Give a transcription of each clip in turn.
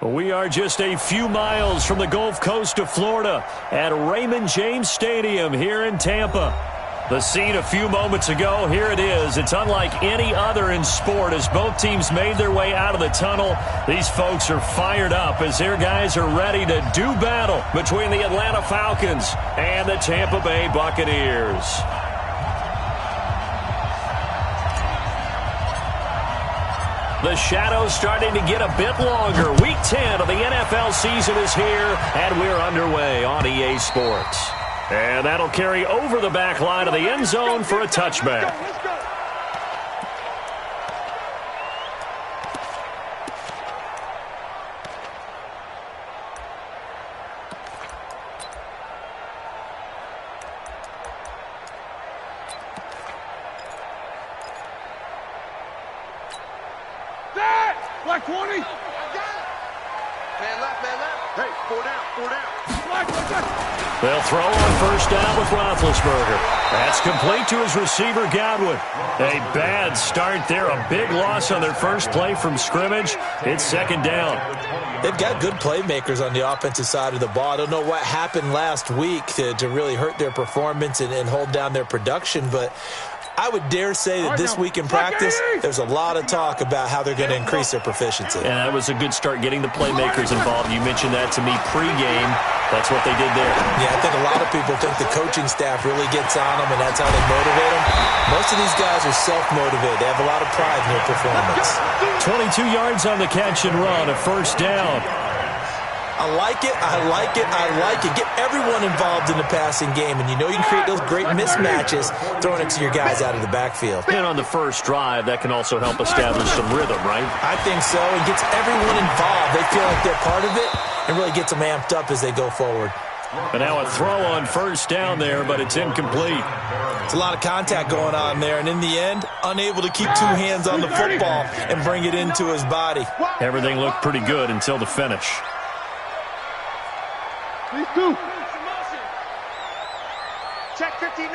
We are just a few miles from the Gulf Coast of Florida at Raymond James Stadium here in Tampa. The scene a few moments ago, here it is. It's unlike any other in sport as both teams made their way out of the tunnel. These folks are fired up as their guys are ready to do battle between the Atlanta Falcons and the Tampa Bay Buccaneers. The shadow's starting to get a bit longer. Week 10 of the NFL season is here, and we're underway on EA Sports. And that'll carry over the back line of the end zone for a touchback. Black 20. Man left. Hey, four down. They'll throw on first down with Roethlisberger. That's complete to his receiver, Godwin. A bad start there. A big loss on their first play from scrimmage. It's second down. They've got good playmakers on the offensive side of the ball. I don't know what happened last week to really hurt their performance and hold down their production, but I would dare say that this week in practice, there's a lot of talk about how they're going to increase their proficiency. And that was a good start getting the playmakers involved. You mentioned that to me pregame. That's what they did there. Yeah, I think a lot of people think the coaching staff really gets on them, and that's how they motivate them. Most of these guys are self-motivated. They have a lot of pride in their performance. 22 yards on the catch and run, a first down. I like it. Get everyone involved in the passing game, and you know you can create those great mismatches throwing it to your guys out of the backfield. And on the first drive, that can also help establish some rhythm, right? I think so. It gets everyone involved. They feel like they're part of it and really gets them amped up as they go forward. And now a throw on first down there, but it's incomplete. It's a lot of contact going on there, and in the end, unable to keep two hands on the football and bring it into his body. Everything looked pretty good until the finish. These two. Check 59.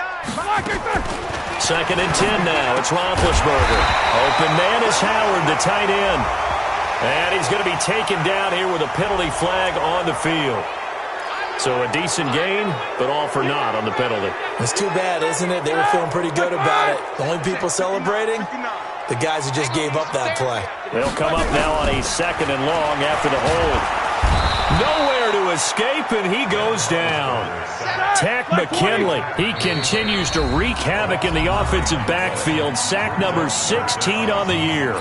Second and 10 now. It's Roethlisberger. Open man is Howard, the tight end. And he's going to be taken down here with a penalty flag on the field. So a decent gain, but all for naught on the penalty. It's too bad, isn't it? They were feeling pretty good about it. The only people celebrating, the guys who just gave up that play. They'll come up now on a second and long after the hold. Nowhere to escape, and he goes down. Tack McKinley, he continues to wreak havoc in the offensive backfield. Sack number 16 on the year.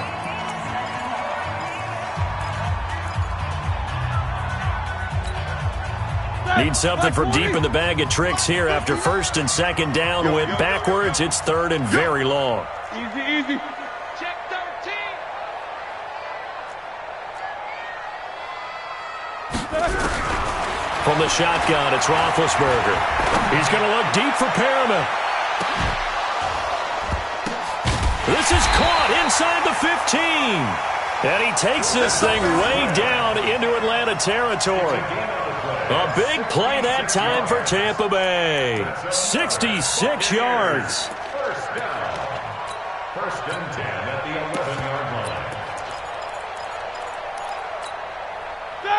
Need something from deep in the bag of tricks here after first and second down went backwards. It's third and very long. Easy. From the shotgun, it's Roethlisberger. He's going to look deep for Perriman. This is caught inside the 15. And he takes this thing way down into Atlanta territory. A big play that time for Tampa Bay. 66 yards. First and 10 at the 11-yard line.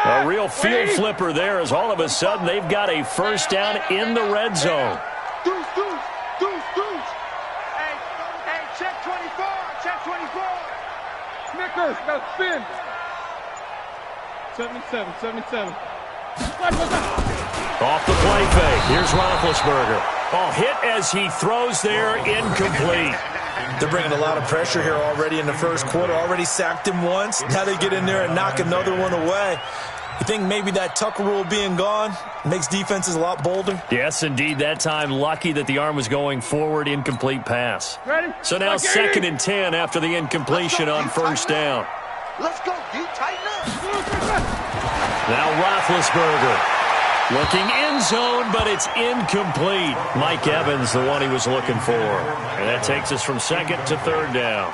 A real field flipper there as all of a sudden they've got a first down in the red zone. Deuce. Hey, check 24. Snickers, got to spin. 77. Off the play fake. Here's Roethlisberger. Oh, hit as he throws there, incomplete. They're bringing a lot of pressure here already in the first quarter. Already sacked him once. Now they get in there and knock another one away. You think maybe that Tucker rule being gone makes defenses a lot bolder? Yes, indeed. That time, lucky that the arm was going forward, incomplete pass. Ready? So now second and 10 after the incompletion on first down. Let's go. You tighten up. Now Roethlisberger. Looking end zone, but it's incomplete. Mike Evans, the one he was looking for. And that takes us from second to third down.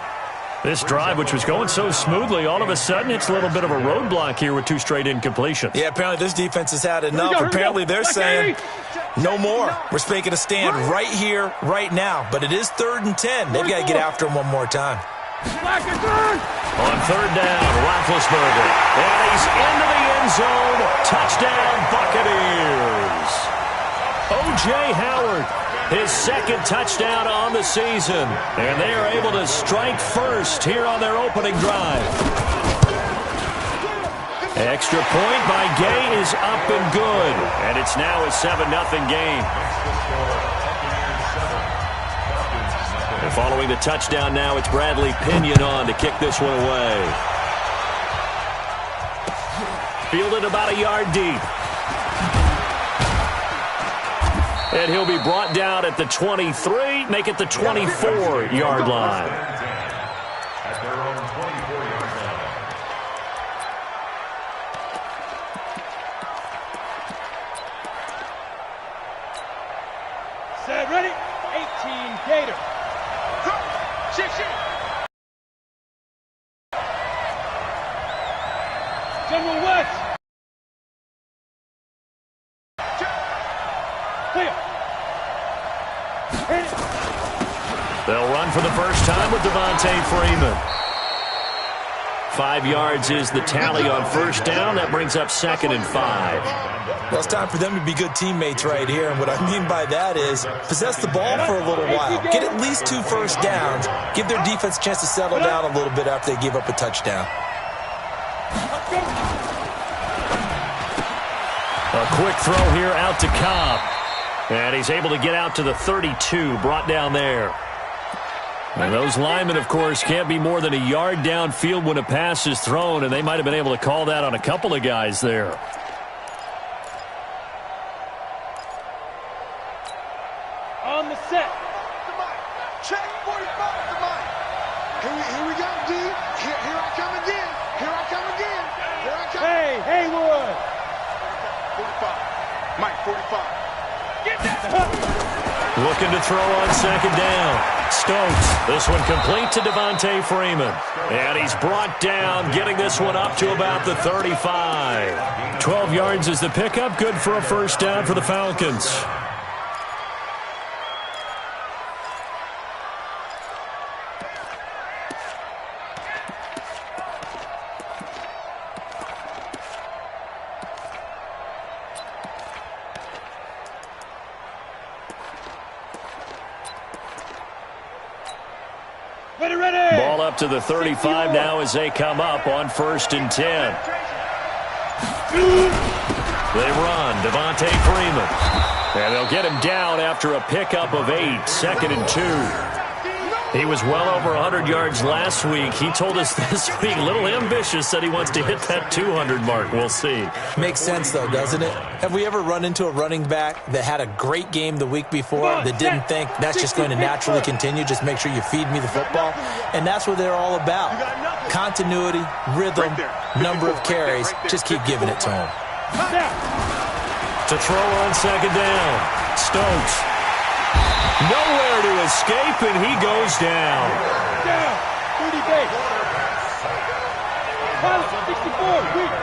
This drive, which was going so smoothly, all of a sudden it's a little bit of a roadblock here with two straight incompletions. Yeah, apparently this defense has had enough. Apparently they're saying, no more. We're making a stand right here, right now. But it is third and 10. They've got to get after him one more time. On third down, Roethlisberger. And he's into end zone. Touchdown, Buccaneers. O.J. Howard, his second touchdown on the season. And they are able to strike first here on their opening drive. Extra point by Gay is up and good. And it's now a 7-0 game. And following the touchdown now, it's Bradley Pinion on to kick this one away. Fielded about a yard deep. And he'll be brought down at the 23, make it the 24-yard line. At their own 24-yard line. Set, ready? 18, Gator. Go! Shit. General West. Clear. Hit it. They'll run for the first time with Devontae Freeman. 5 yards is the tally on first down. That brings up 2nd and 5. Well, it's time for them to be good teammates right here. And what I mean by that is possess the ball for a little while. Get at least 2 first downs. Give their defense a chance to settle down a little bit after they give up a touchdown. A quick throw here out to Cobb. And he's able to get out to the 32, brought down there. And those linemen, of course, can't be more than a yard downfield when a pass is thrown, and they might have been able to call that on a couple of guys there. On the set. Check 45 to Mike. Here we go, D. Here I come again. Here I come again. Here I come. Hey, Haywood. 45. Mike, 45. Get that. Looking to throw on 2nd down. Stokes, this one complete to Devontae Freeman. And he's brought down, getting this one up to about the 35. 12 yards is the pickup, good for a first down for the Falcons. Ball up to the 35 now as they come up on 1st and 10. They run, Devontae Freeman. And they'll get him down after a pickup of 8, 2nd and 2. He was well over 100 yards last week. He told us this week, a little ambitious, said he wants to hit that 200 mark. We'll see. Makes sense, though, doesn't it? Have we ever run into a running back that had a great game the week before that didn't think that's just going to naturally continue? Just make sure you feed me the football. And that's what they're all about. Continuity, rhythm, number of carries. Just keep giving it to them. To throw on 2nd down. Stokes. Nowhere to escape, and he goes down. Down. 30 base. Pilot, 64. Weak.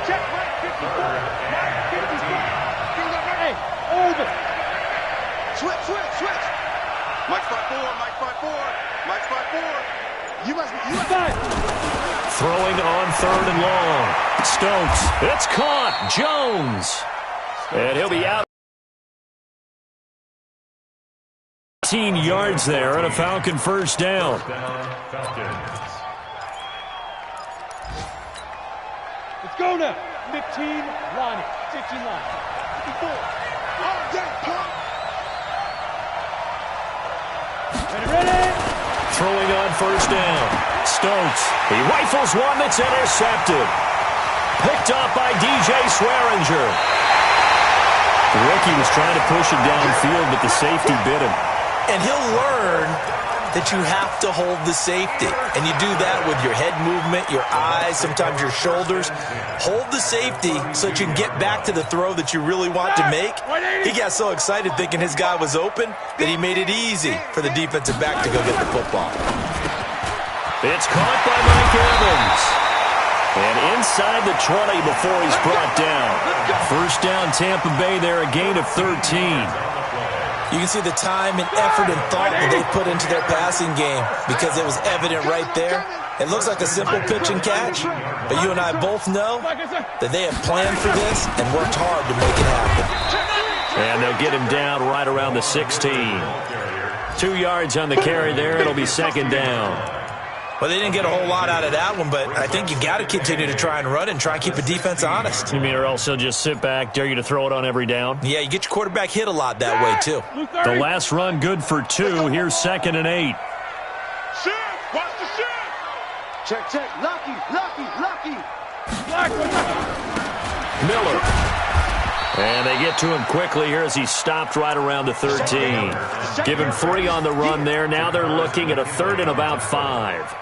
Check Mike, 54. Mike, 55. Hey, over. Switch. Mike's 5-4. Mike's 5-4. Mike's 5-4. You must be. Throwing on 3rd and long. Stokes. It's caught. Jones. And he'll be out. 18 yards there and a Falcon first down. Let's go now. 15, line it. 16 line. 54. Ready. Throwing on 1st down. Stokes. He rifles one that's intercepted. Picked up by DJ Swearinger. The rookie was trying to push it downfield, but the safety bit him. And he'll learn that you have to hold the safety. And you do that with your head movement, your eyes, sometimes your shoulders. Hold the safety so that you can get back to the throw that you really want to make. He got so excited thinking his guy was open that he made it easy for the defensive back to go get the football. It's caught by Mike Evans. And inside the 20 before he's brought down. First down, Tampa Bay there, a gain of 13. You can see the time and effort and thought that they put into their passing game because it was evident right there It looks like a simple pitch and catch, but you and I both know that they have planned for this and worked hard to make it happen. And they'll get him down right around the 16. 2 yards on the carry there. It'll be second down. Well, they didn't get a whole lot out of that one, but I think you got to continue to try and run and try and keep the defense honest. You mean or else he'll just sit back, dare you to throw it on every down? Yeah, you get your quarterback hit a lot that way, too. The last run good for 2. Here's 2nd and 8. Shift! Watch the shift! Check, check. Lucky. Miller. And they get to him quickly here as he stopped right around the 13. Give him 3 on the run there. Now they're looking at a 3rd and about 5.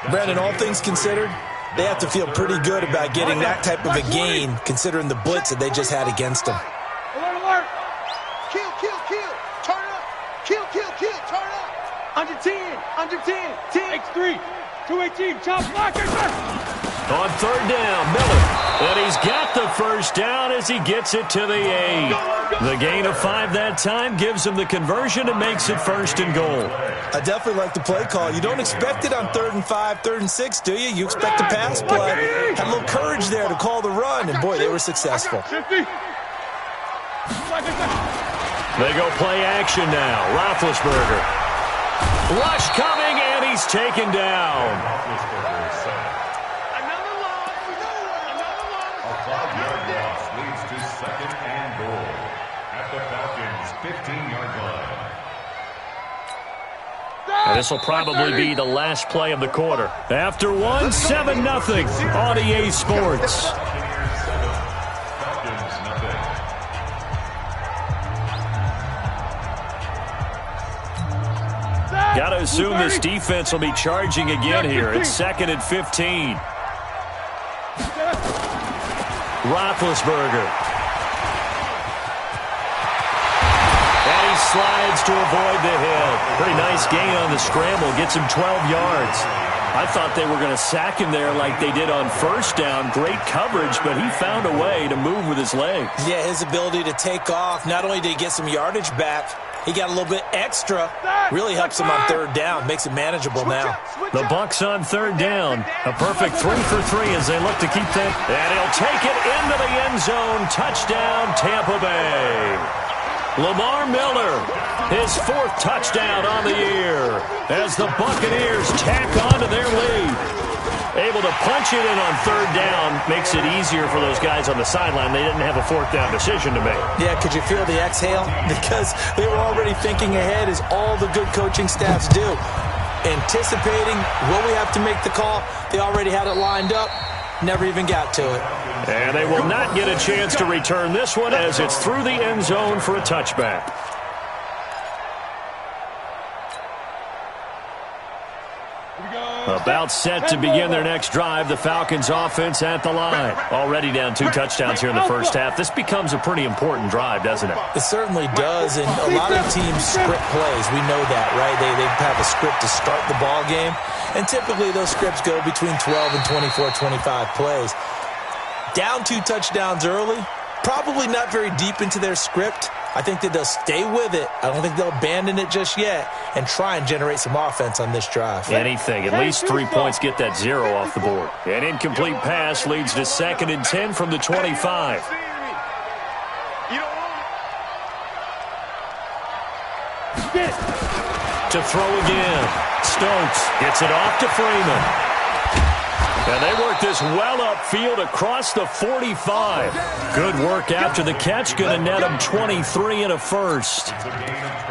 Brandon, all things considered, they have to feel pretty good about getting that type of a gain considering the blitz that they just had against them. Alert. Kill. Turn up. Kill. Turn up. Under 10. 10. X3. 218. Chop blocker. On 3rd down, Miller. And he's got the first down as he gets it to the 8. The gain of 5 that time gives him the conversion and makes it 1st and goal. I definitely like the play call. You don't expect it on 3rd and 5, 3rd and 6, do you? You expect a pass play. Had a little courage there to call the run, and boy, they were successful. They go play action now. Roethlisberger. Rush coming, and he's taken down. This will probably be the last play of the quarter. After 1, 7-0 on EA Sports. Got to assume this defense will be charging again here. It's 2nd and 15. Roethlisberger. Slides to avoid the hit. Pretty nice gain on the scramble. Gets him 12 yards. I thought they were going to sack him there like they did on 1st down. Great coverage, but he found a way to move with his legs. Yeah, his ability to take off. Not only did he get some yardage back, he got a little bit extra. Really helps him on 3rd down. Makes it manageable now. The Bucs on 3rd down. A perfect 3 for 3 as they look to keep that. And he'll take it into the end zone. Touchdown, Tampa Bay. Lamar Miller, his 4th touchdown on the year as the Buccaneers tack on to their lead. Able to punch it in on 3rd down makes it easier for those guys on the sideline. They didn't have a 4th down decision to make. Yeah, could you feel the exhale? Because they were already thinking ahead as all the good coaching staffs do. Anticipating, will we have to make the call? They already had it lined up. Never even got to it. And they will not get a chance to return this one as it's through the end zone for a touchback. About set to begin their next drive. The Falcons offense at the line. Already down 2 touchdowns here in the first half. This becomes a pretty important drive, doesn't it? It certainly does, and a lot of teams script plays. We know that, right? They have a script to start the ball game, and typically those scripts go between 12 and 24, 25 plays. Down 2 touchdowns early, probably not very deep into their script. I think that they'll stay with it. I don't think they'll abandon it just yet and try and generate some offense on this drive. Anything. At least 3 points get that 0 off the board. An incomplete pass leads to 2nd and 10 from the 25. To throw again. Stokes gets it off to Freeman. And they work this well upfield across the 45. Good work after the catch. Going to net them 23 and a 1st.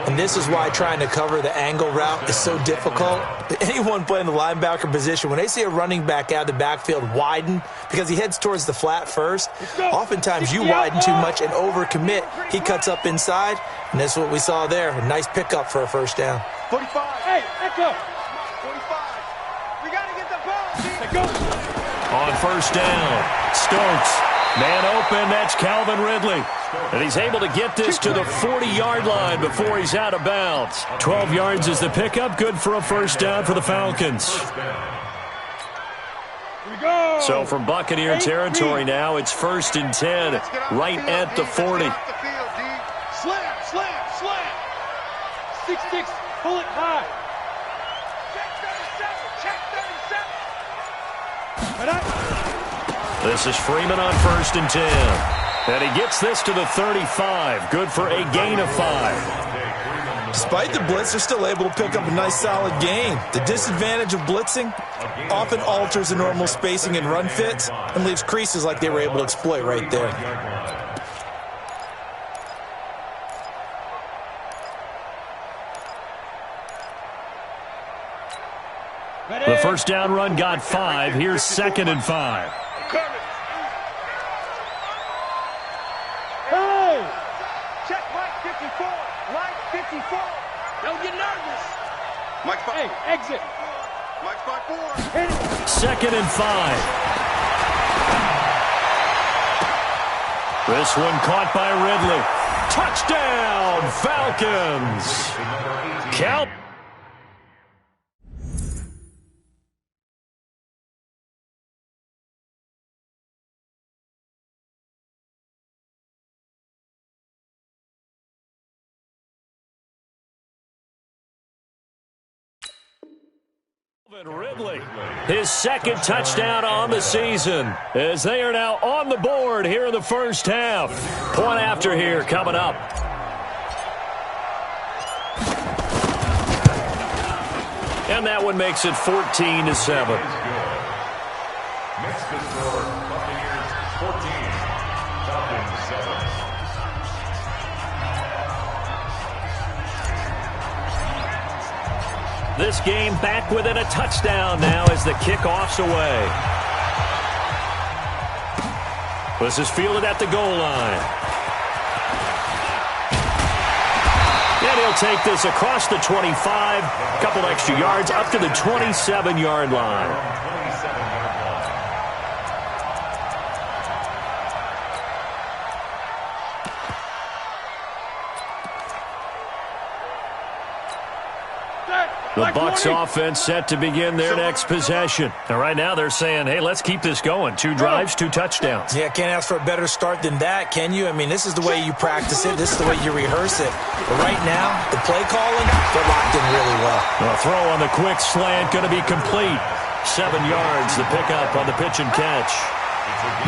And this is why trying to cover the angle route is so difficult. Anyone playing the linebacker position, when they see a running back out of the backfield widen because he heads towards the flat first, oftentimes you widen too much and overcommit. He cuts up inside, and that's what we saw there. A nice pickup for a 1st down. 45. Hey, echo. 45. We got to get the ball. Go. On 1st down, Stokes. Man open, that's Calvin Ridley. And he's able to get this to the 40-yard line before he's out of bounds. 12 yards is the pickup. Good for a 1st down for the Falcons. So from Buccaneer territory now, it's 1st and 10, right at the 40. Slam. 6-6, pull it high. Check 37. This is Freeman on 1st and 10. And he gets this to the 35. Good for a gain of 5. Despite the blitz, they're still able to pick up a nice, solid gain. The disadvantage of blitzing often alters the normal spacing and run fits and leaves creases like they were able to exploit right there. The first down run got 5. Here's 2nd and 5. Hey! Check Mike 54. Mike 54. Don't get nervous. Mike 5. Hey, exit. Mike 5-4. Hit it. 2nd and 5. This one caught by Ridley. Touchdown, Falcons. Count. Ridley, his 2nd touchdown on the season, as they are now on the board here in the first half. Point after here coming up. And that one makes it 14-7. Next to score, Buccaneers 14, Falcons 7. This game back within a touchdown now as the kickoff's away. This is fielded at the goal line. And he'll take this across the 25, a couple extra yards up to the 27-yard line. The Bucs offense set to begin their next possession. And right now they're saying, hey, let's keep this going. 2 drives, 2 touchdowns. Yeah, can't ask for a better start than that, can you? I mean, this is the way you practice it. This is the way you rehearse it. But right now, the play calling, they're locked in really well. The throw on the quick slant going to be complete. 7 yards, the pickup on the pitch and catch.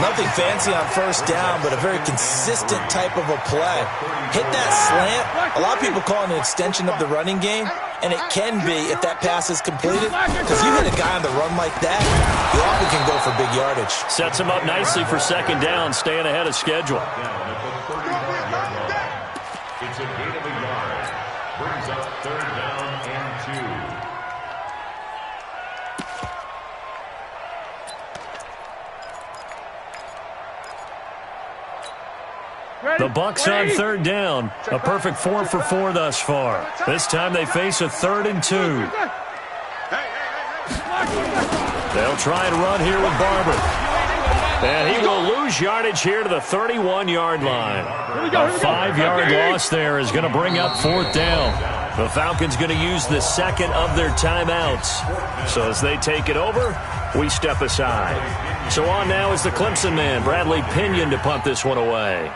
Nothing fancy on first down, but a very consistent type of a play. Hit that slant. A lot of people call it an extension of the running game, and it can be if that pass is completed, because you hit a guy on the run like that, you often can go for big yardage. Sets him up nicely for 2nd down, staying ahead of schedule. It's a gain of a yard. Brings up 3rd down and 2. The Bucs on 3rd down. A perfect 4 for 4 thus far. This time they face a 3rd and 2. They'll try and run here with Barber. And he will lose yardage here to the 31-yard line. A 5-yard loss there is going to bring up 4th down. The Falcons going to use the 2nd of their timeouts. So as they take it over, we step aside. So on now is the Clemson man, Bradley Pinion, to punt this one away.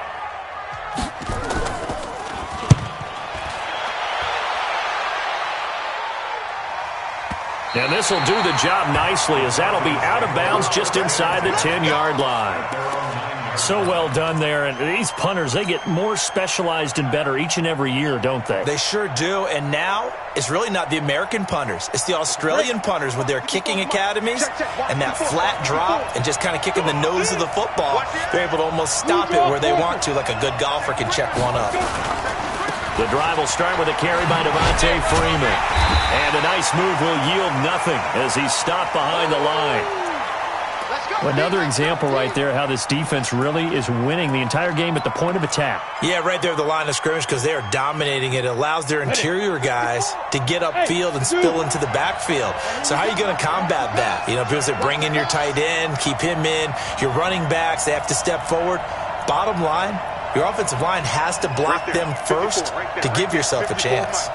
And this will do the job nicely, as that'll be out of bounds just inside the 10-yard line. So well done there. And these punters, they get more specialized and better each and every year, don't they? They sure do. And now it's really not the American punters. It's the Australian punters with their kicking academies and that flat drop and just kind of kicking the nose of the football. They're able to almost stop it where they want to, like a good golfer can check one up. The drive will start with a carry by Devontae Freeman. And a nice move will yield nothing as he's stopped behind the line. Another example right there how this defense really is winning the entire game at the point of attack. Yeah, right there at the line of scrimmage, because they are dominating it. It allows their interior guys to get upfield and spill into the backfield. So how are you going to combat that? You know, people say bring in your tight end, keep him in. Your running backs, they have to step forward. Bottom line, your offensive line has to block them first to give yourself a chance.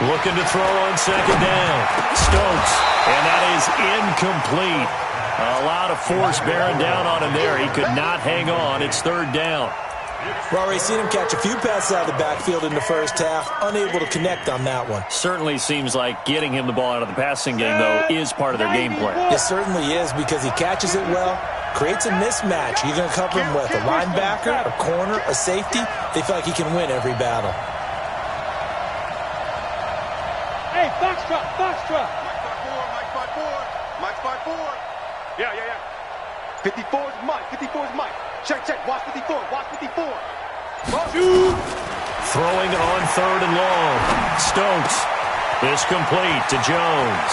Looking to throw on 2nd down. Stokes, and that is incomplete. A lot of force bearing down on him there. He could not hang on. It's 3rd down. We've already seen him catch a few passes out of the backfield in the first half, unable to connect on that one. Certainly seems like getting him the ball out of the passing game, though, is part of their game plan. It certainly is, because he catches it well, creates a mismatch. You're going to cover him with a linebacker, a corner, a safety. They feel like he can win every battle. Hey, box truck, box truck. Mike 5-4. Yeah. 54 is Mike. 54 is Mike. Check. Watch 54. Watch 54. Shoot. Throwing on 3rd and long. Stokes is complete to Jones.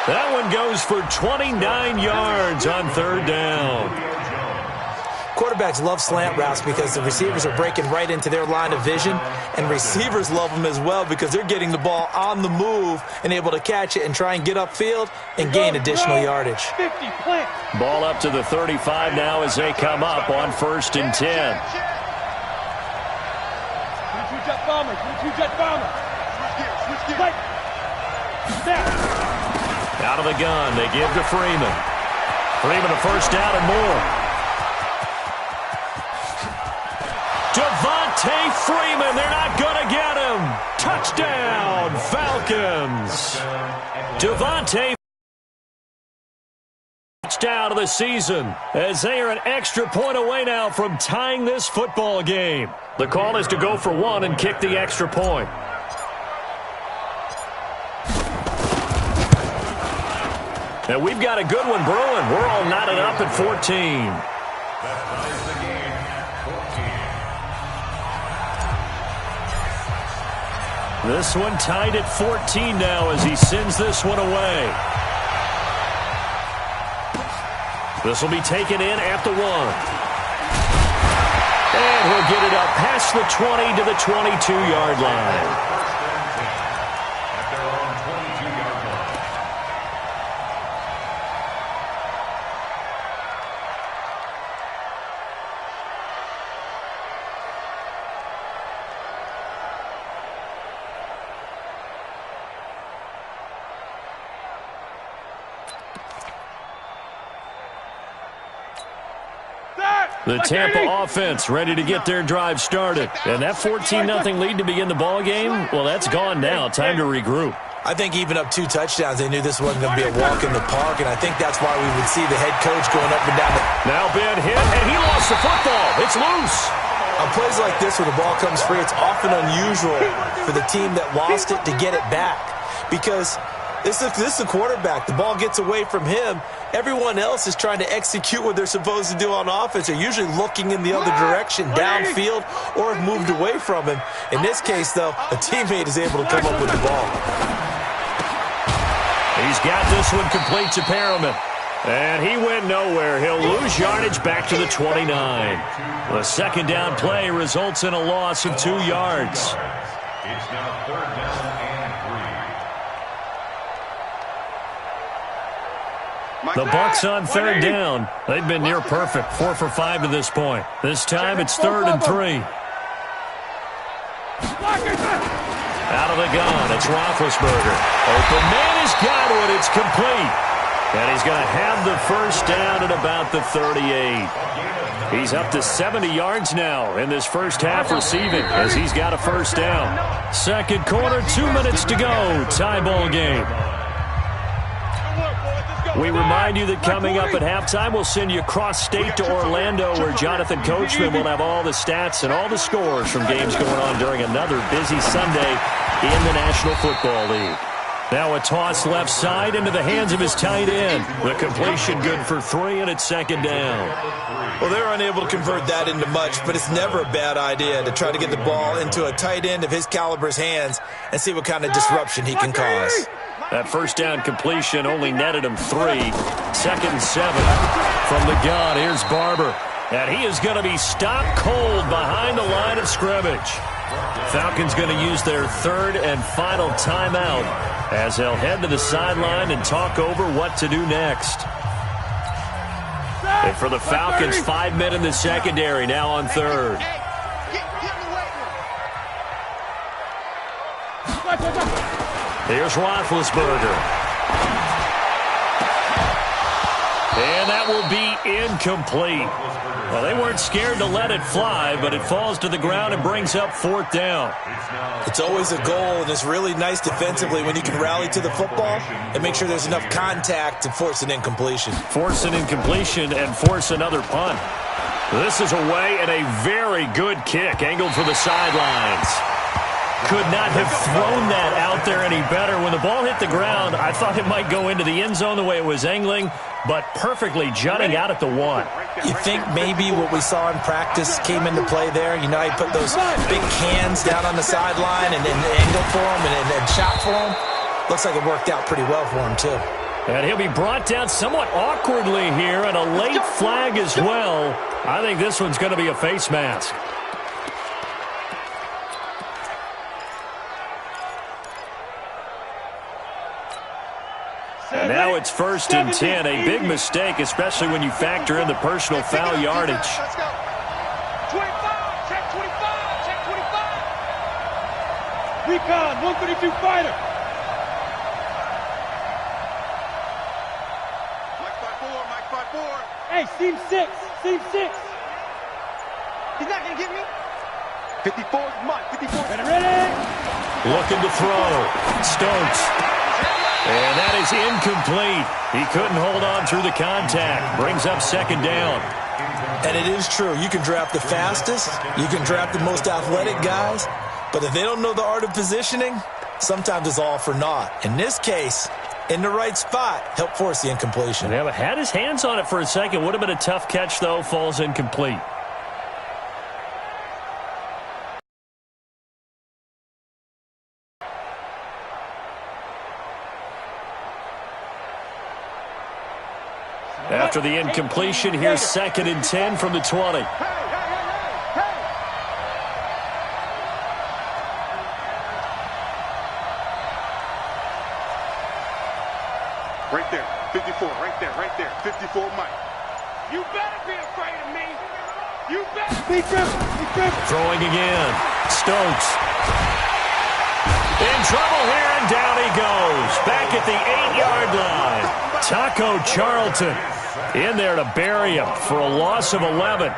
That one goes for 29 yards on 3rd down. Quarterbacks love slant routes because the receivers are breaking right into their line of vision, and receivers love them as well because they're getting the ball on the move and able to catch it and try and get upfield and gain additional yardage. 50 plant. Ball up to the 35 now as they come up on 1st and 10. 22 jet bomber. 22 jet bomber. Switch gears. Right. Snap. Out of the gun, they give to Freeman. Freeman a 1st down and more. Devontae Freeman, they're not going to get him. Touchdown, Falcons. Devontae touchdown of the season as they are an extra point away now from tying this football game. The call is to go for 1 and kick the extra point. And we've got a good one brewing. We're all knotted up at 14. This one tied at 14 now as he sends this one away. This will be taken in at the 1. And he'll get it up past the 20 to the 22-yard line. The Tampa offense ready to get their drive started. And that 14-0 lead to begin the ball game, well, that's gone now. Time to regroup. I think even up 2 touchdowns, they knew this wasn't going to be a walk in the park, and I think that's why we would see the head coach going up and down the... Now Ben hit, and he lost the football. It's loose. On plays like this where the ball comes free, it's often unusual for the team that lost it to get it back, because this is the quarterback. The ball gets away from him. Everyone else is trying to execute what they're supposed to do on offense. They're usually looking in the other direction, downfield, or have moved away from him. In this case, though, a teammate is able to come up with the ball. He's got this one complete to Perriman. And he went nowhere. He'll lose yardage back to the 29. The 2nd down play results in a loss of 2 yards. It's now 3rd down and 3. The Bucs on 3rd down. They've been near perfect, 4 for 5 to this point. This time it's 3rd and 3. Out of the gun, it's Roethlisberger. Open man has got it. It's complete. And he's going to have the 1st down at about the 38. He's up to 70 yards now in this first half receiving as he's got a 1st down. 2nd quarter, 2 minutes to go. Tie ball game. We remind you that coming up at halftime, we'll send you cross-state to Orlando, where Jonathan Coachman will have all the stats and all the scores from games going on during another busy Sunday in the National Football League. Now a toss left side into the hands of his tight end. The completion good for 3, and it's 2nd down. Well, they're unable to convert that into much, but it's never a bad idea to try to get the ball into a tight end of his caliber's hands and see what kind of disruption he can cause. That 1st down completion only netted him 3. 2nd and 7 from the gun. Here's Barber. And he is going to be stopped cold behind the line of scrimmage. Falcons going to use their 3rd and final timeout as they'll head to the sideline and talk over what to do next. And for the Falcons, 5 men in the secondary now on 3rd. Here's Roethlisberger. And that will be incomplete. Well, they weren't scared to let it fly, but it falls to the ground and brings up 4th down. It's always a goal, and it's really nice defensively when you can rally to the football and make sure there's enough contact to force an incompletion. Force an incompletion and force another punt. This is away and a very good kick, angled for the sidelines. Could not have thrown that out there any better. When the ball hit the ground, I thought it might go into the end zone the way it was angling, but perfectly jutting out at the 1. You think maybe what we saw in practice came into play there? You know, he put those big cans down on the sideline and then angled for him and shot for him. Looks like it worked out pretty well for him, too. And he'll be brought down somewhat awkwardly here, and a late flag as well. I think this one's going to be a face mask. And now it's 1st and 10, a big mistake, especially when you factor in the personal foul yardage. Let's go. 25, check 25, check 25. Recon, 132 fighter. Mike 5-4. Hey, seam 6, seam 6. He's not going to get me. 54 is Mike, 54. Ready? Looking to throw. Stokes. And that is incomplete. He couldn't hold on through the contact. Brings up 2nd down. And it is true. You can draft the fastest. You can draft the most athletic guys. But if they don't know the art of positioning, sometimes it's all for naught. In this case, in the right spot, help force the incompletion. Yeah, but had his hands on it for a second. Would have been a tough catch, though. Falls incomplete. After the incompletion, here's 2nd and 10 from the 20. Right there, 54, right there, 54 Mike. You better be afraid of me. You better be careful. Throwing again. Stokes. In trouble here, and down he goes. Back at the 8-yard line. Taco Charlton in there to bury him for a loss of 11.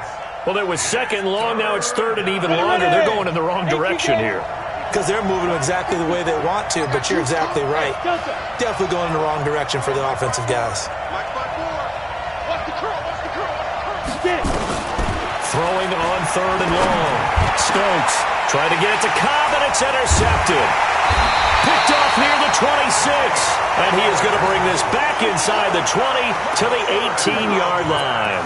Well, it was 2nd long. Now it's 3rd and even longer. They're going in the wrong direction here. Because they're moving exactly the way they want to, but you're exactly right. Definitely going in the wrong direction for the offensive guys. Mike 5-4. Watch the curl. Throwing on 3rd and long. Stokes trying to get it to Cobb, and it's intercepted. Picked off near the 26. And he is going to bring this back inside the 20 to the 18-yard line.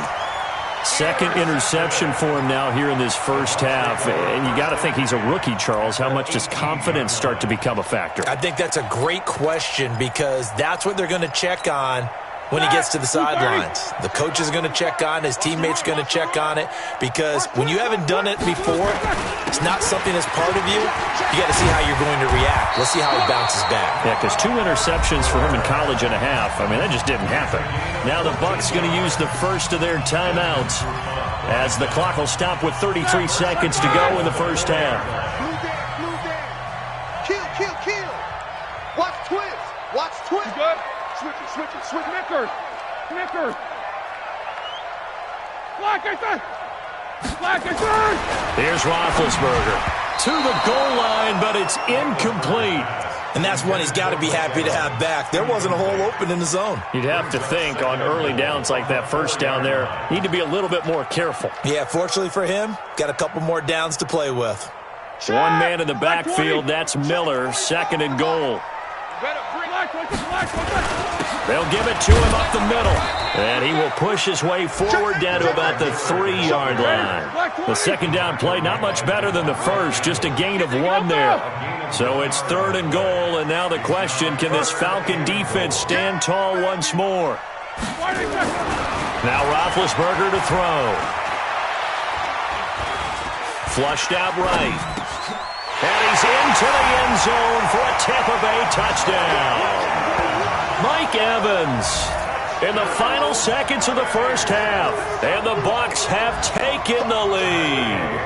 2nd interception for him now here in this first half. And you got to think he's a rookie, Charles. How much does confidence start to become a factor? I think that's a great question because that's what they're going to check on when he gets to the sidelines. The coach is going to check on, his teammates are going to check on it, because when you haven't done it before, it's not something that's part of you. You got to see how you're going to react. Let's see how he bounces back. Yeah, because 2 interceptions for him in college and a half. I mean, that just didn't happen. Now the Bucs going to use the first of their timeouts as the clock will stop with 33 seconds to go in the first half. Move down. Kill. Watch twist. Good. Switch it. Snickers. Here's Roethlisberger to the goal line, but it's incomplete. And that's one he's got to be happy to have back. There wasn't a hole open in the zone. You'd have to think on early downs like that first down there, need to be a little bit more careful. Yeah, fortunately for him, got a couple more downs to play with. One man in the backfield, that's Miller, 2nd and goal. They'll give it to him up the middle. And he will push his way forward down to about the 3-yard line. The 2nd down play, not much better than the first, just a gain of 1 there. So it's 3rd and goal, and now the question, can this Falcon defense stand tall once more? Now Roethlisberger to throw. Flushed out right. And he's into the end zone for a Tampa Bay touchdown. Mike Evans in the final seconds of the first half. And the Bucs have taken the lead.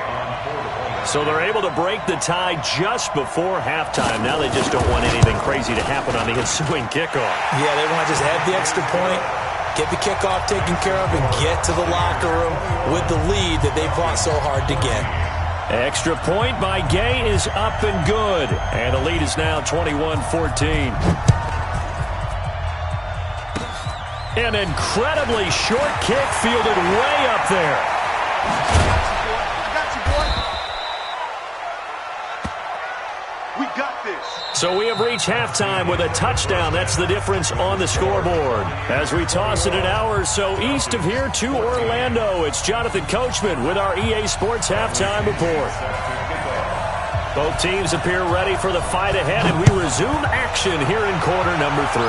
So they're able to break the tie just before halftime. Now they just don't want anything crazy to happen on the ensuing kickoff. Yeah, they want to just add the extra point, get the kickoff taken care of, and get to the locker room with the lead that they fought so hard to get. Extra point by Gay is up and good. And the lead is now 21-14. An incredibly short kick fielded way up there. I got you, boy. We got this. So we have reached halftime with a touchdown. That's the difference on the scoreboard. As we toss it an hour or so east of here to Orlando, it's Jonathan Coachman with our EA Sports Halftime Report. Both teams appear ready for the fight ahead, and we resume action here in quarter number 3.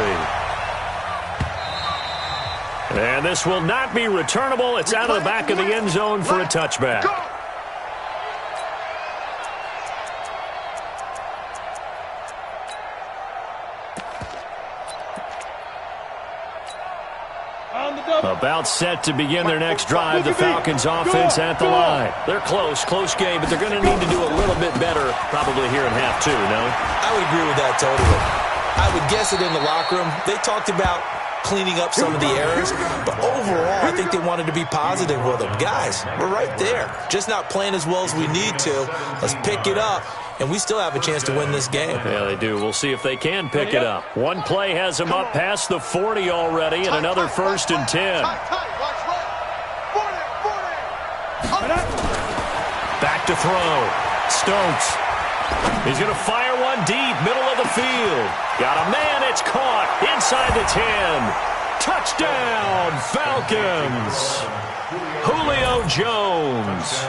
And this will not be returnable. It's out of the back of the end zone for a touchback. About set to begin their next drive, the Falcons offense at the line. They're close game, but they're going to need to do a little bit better probably here in half 2, no? I would agree with that totally. I would guess it in the locker room. They talked about cleaning up some of the errors, but overall, I think they wanted to be positive with them. Guys, we're right there. Just not playing as well as we need to. Let's pick it up, and we still have a chance to win this game. Yeah, they do. We'll see if they can pick it up. One play has them up past the 40 already, and another 1st and 10. Back to throw. Stokes. He's going to fire one deep, middle of the field. Got a man, it's caught inside the 10. Touchdown, Falcons. Julio Jones.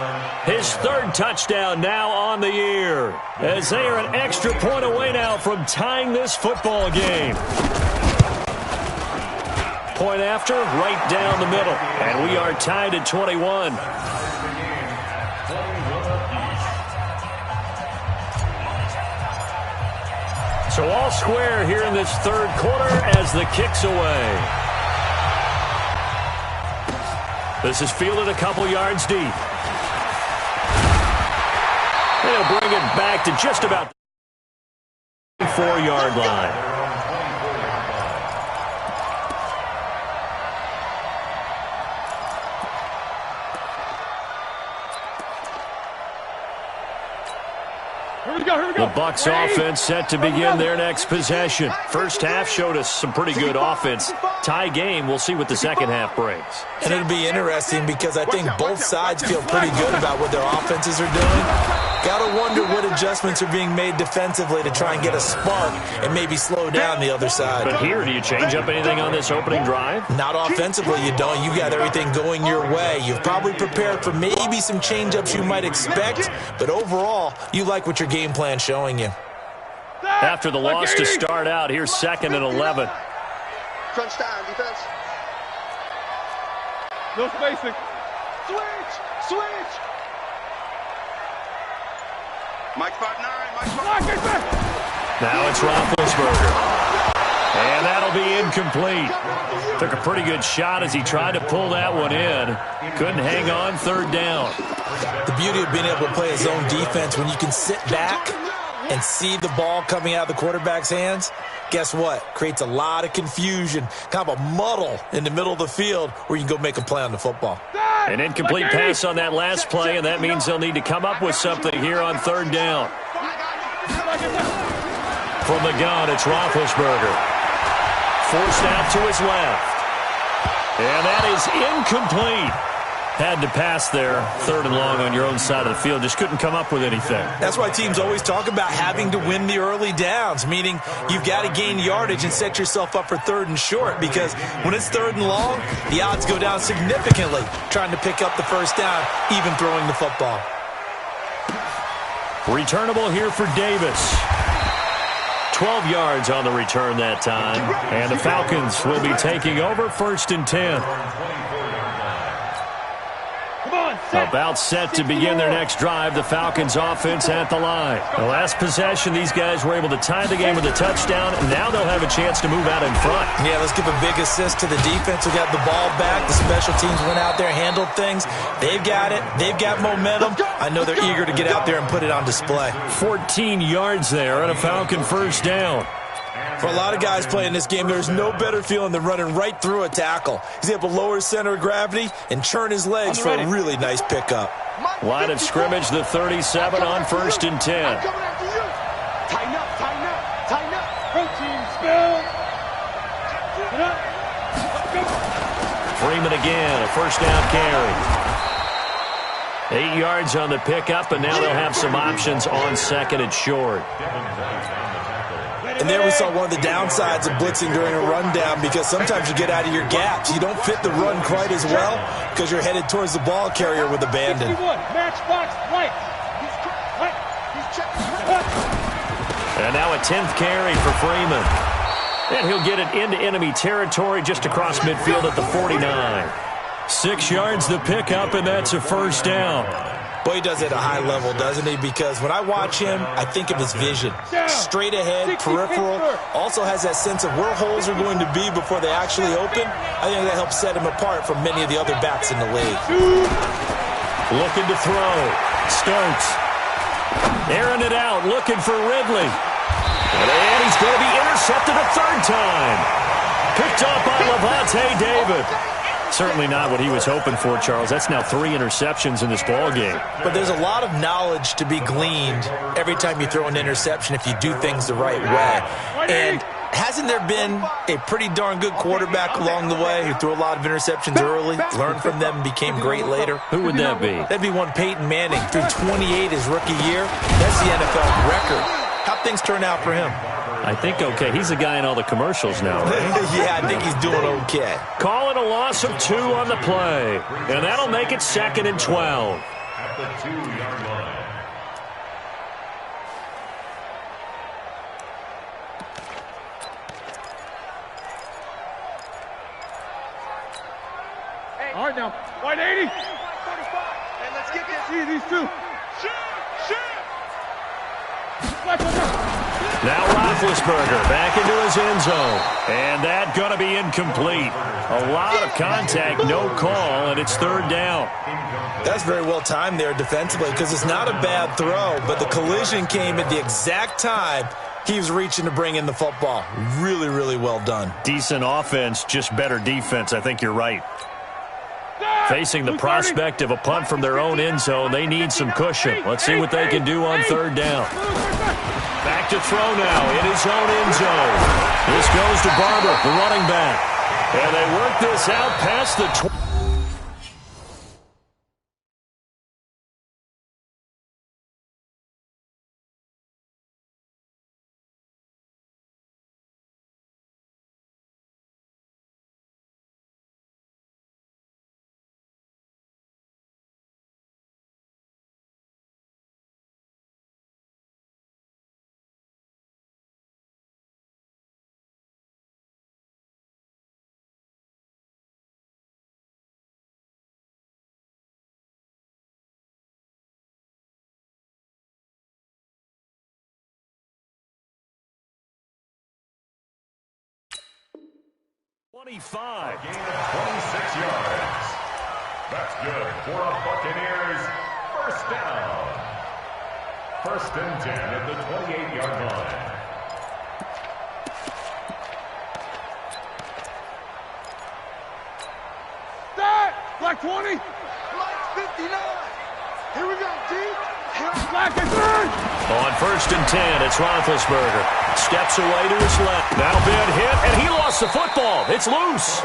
His 3rd touchdown now on the year, as they are an extra point away now from tying this football game. Point after, right down the middle, and we are tied at 21. So all square here in this 3rd quarter as the kick's away. This is fielded a couple yards deep. They'll bring it back to just about the 4-yard line. The Bucs offense set to begin their next possession. First half showed us some pretty good offense. Tie game, we'll see what the second half brings. And it'll be interesting because I think both sides feel pretty good about what their offenses are doing. Got to wonder what adjustments are being made defensively to try and get a spark and maybe slow down the other side. But here, do you change up anything on this opening drive? Not offensively, you don't. You got everything going your way. You've probably prepared for maybe some change-ups you might expect, but overall, you like what your game plan's showing you. After the loss to start out, here's 2nd and 11. Crunch time, defense. No spacing. Switch. Mike 5'9", Mike 5'9". Now it's Roethlisberger. And that'll be incomplete. Took a pretty good shot as he tried to pull that one in. Couldn't hang on, 3rd down. The beauty of being able to play a zone defense when you can sit back and see the ball coming out of the quarterback's hands, guess what? Creates a lot of confusion, kind of a muddle in the middle of the field where you can go make a play on the football. An incomplete pass on that last play, and that means they'll need to come up with something here on 3rd down. From the gun, it's Roethlisberger. Forced out to his left. And that is incomplete. Had to pass there, 3rd and long on your own side of the field. Just couldn't come up with anything. That's why teams always talk about having to win the early downs, meaning you've got to gain yardage and set yourself up for 3rd and short, because when it's 3rd and long, the odds go down significantly trying to pick up the 1st down, even throwing the football. Returnable here for Davis. 12 yards on the return that time. And the Falcons will be taking over 1st and 10. About set to begin their next drive, the Falcons offense at the line. The last possession, these guys were able to tie the game with a touchdown, and now they'll have a chance to move out in front. Yeah, let's give a big assist to the defense who got the ball back. The special teams went out there, handled things. They've got it. They've got momentum. I know they're eager to get out there and put it on display. 14 yards there on a Falcon 1st down. For a lot of guys playing this game, there's no better feeling than running right through a tackle. He's able to lower his center of gravity and churn his legs for a really nice pickup. Line of scrimmage, the 37 on 1st and 10. I'm coming after you. Tighten up, tighten up, tighten up. Protein spill. Freeman again, a first down carry. 8 yards on the pickup, and now they'll have some options on 2nd and short. And there we saw one of the downsides of blitzing during a rundown, because sometimes you get out of your gaps. You don't fit the run quite as well because you're headed towards the ball carrier with abandon. Matchbox right. And now a 10th carry for Freeman. And he'll get it into enemy territory just across midfield at the 49. 6 yards the pickup, and that's a first down. Boy, he does it at a high level, doesn't he? Because when I watch him, I think of his vision. Straight ahead, peripheral, also has that sense of where holes are going to be before they actually open. I think that helps set him apart from many of the other backs in the league. Looking to throw. Starts. Airing it out, looking for Ridley. And he's going to be intercepted a 3rd time. Picked up by Levante David. Certainly not what he was hoping for, Charles. That's now 3 interceptions in this ball game. But there's a lot of knowledge to be gleaned every time you throw an interception if you do things the right way. And hasn't there been a pretty darn good quarterback along the way who threw a lot of interceptions early, learned from them, and became great later? Who would that be? That'd be one Peyton Manning. Threw 28 his rookie year. That's the NFL record. How'd things turn out for him? I think okay. He's the guy in all the commercials now, right? Yeah, I think he's doing okay. Call it a loss of 2 on the play. And that'll make it 2nd and 12. At the 2-yard line. All right, now. 180. 45. And let's get this. See these two. Now Roethlisberger back into his end zone. And that going to be incomplete. A lot of contact, no call, and it's 3rd down. That's very well timed there defensively, because it's not a bad throw, but the collision came at the exact time he was reaching to bring in the football. Really, really well done. Decent offense, just better defense. I think you're right. Facing the prospect of a punt from their own end zone, they need some cushion. Let's see what they can do on 3rd down. Back to throw now in his own end zone. This goes to Barber, the running back. And they work this out past the 20. A gain of 26 yards. That's good for a Buccaneers first down. 1st and 10 at the 28-yard line. Start! Black 20. Black 59. Here we go, D. Black is 3rd. On 1st and 10, it's Roethlisberger. Steps away to his left. Now been hit, and he lost the football. It's loose.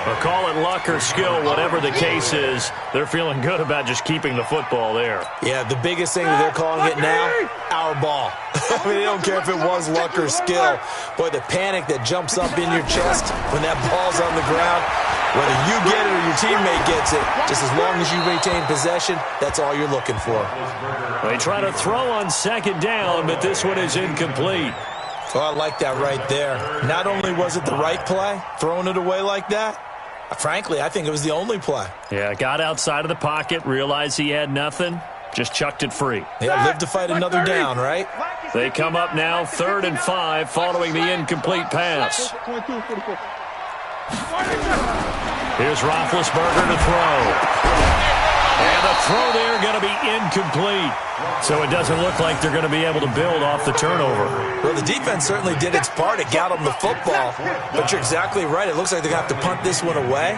Or call it luck or skill, whatever the case is. They're feeling good about just keeping the football there. Yeah, the biggest thing that they're calling it now, our ball. I mean, they don't care if it was luck or skill. Boy, the panic that jumps up in your chest when that ball's on the ground, whether you get it or your teammate gets it, just as long as you retain possession, that's all you're looking for. They try to throw on 2nd down, but this one is incomplete. Oh, I like that right there. Not only was it the right play, throwing it away like that, frankly, I think it was the only play. Yeah, got outside of the pocket, realized he had nothing, just chucked it free. Yeah, live to fight another down, right? They come up now 3rd and 5 following the incomplete pass. Here's Roethlisberger to throw. And the throw there going to be incomplete. So it doesn't look like they're going to be able to build off the turnover. Well, the defense certainly did its part. It got them the football. But you're exactly right. It looks like they're going to have to punt this one away.